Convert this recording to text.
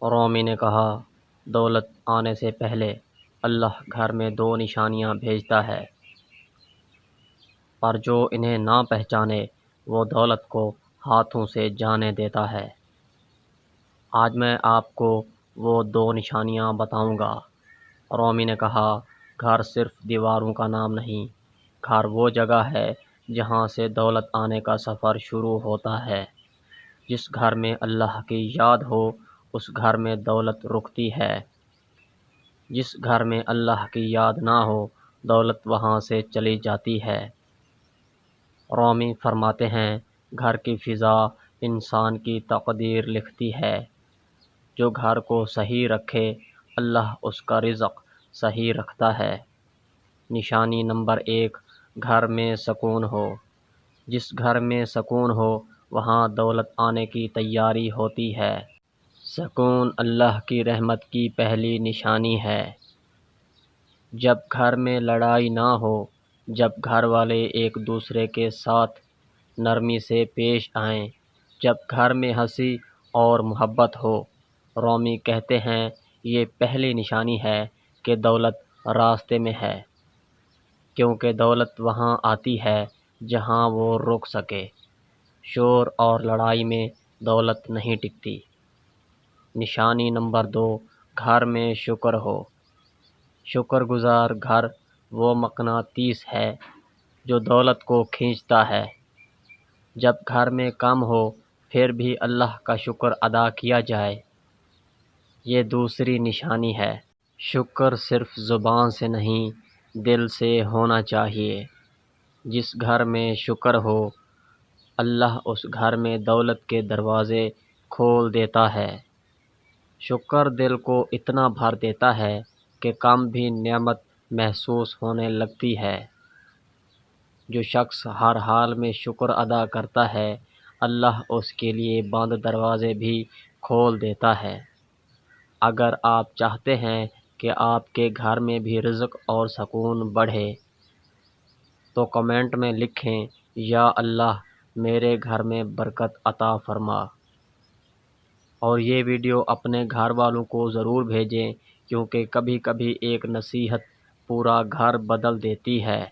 رومی نے کہا، دولت آنے سے پہلے اللہ گھر میں 2 نشانیاں بھیجتا ہے، پر جو انہیں نہ پہچانے وہ دولت کو ہاتھوں سے جانے دیتا ہے۔ آج میں آپ کو وہ 2 نشانیاں بتاؤں گا۔ رومی نے کہا، گھر صرف دیواروں کا نام نہیں، گھر وہ جگہ ہے جہاں سے دولت آنے کا سفر شروع ہوتا ہے۔ جس گھر میں اللہ کی یاد ہو اس گھر میں دولت رکتی ہے، جس گھر میں اللہ کی یاد نہ ہو دولت وہاں سے چلی جاتی ہے۔ رومی فرماتے ہیں، گھر کی فضا انسان کی تقدیر لکھتی ہے۔ جو گھر کو صحیح رکھے اللہ اس کا رزق صحیح رکھتا ہے۔ نشانی نمبر 1، گھر میں سکون ہو۔ جس گھر میں سکون ہو وہاں دولت آنے کی تیاری ہوتی ہے۔ سکون اللہ کی رحمت کی پہلی نشانی ہے۔ جب گھر میں لڑائی نہ ہو، جب گھر والے ایک دوسرے کے ساتھ نرمی سے پیش آئیں، جب گھر میں ہنسی اور محبت ہو۔ رومی کہتے ہیں، یہ پہلی نشانی ہے کہ دولت راستے میں ہے، کیونکہ دولت وہاں آتی ہے جہاں وہ رک سکے۔ شور اور لڑائی میں دولت نہیں ٹکتی۔ نشانی نمبر 2، گھر میں شکر ہو۔ شکر گزار گھر وہ مقناطیس ہے جو دولت کو کھینچتا ہے۔ جب گھر میں کم ہو پھر بھی اللہ کا شکر ادا کیا جائے، یہ دوسری نشانی ہے۔ شکر صرف زبان سے نہیں، دل سے ہونا چاہیے۔ جس گھر میں شکر ہو اللہ اس گھر میں دولت کے دروازے کھول دیتا ہے۔ شکر دل کو اتنا بھر دیتا ہے کہ کم بھی نعمت محسوس ہونے لگتی ہے۔ جو شخص ہر حال میں شکر ادا کرتا ہے اللہ اس کے لیے بند دروازے بھی کھول دیتا ہے۔ اگر آپ چاہتے ہیں کہ آپ کے گھر میں بھی رزق اور سکون بڑھے تو کمنٹ میں لکھیں، یا اللہ میرے گھر میں برکت عطا فرما۔ اور یہ ویڈیو اپنے گھر والوں کو ضرور بھیجیں، کیونکہ کبھی کبھی ایک نصیحت پورا گھر بدل دیتی ہے۔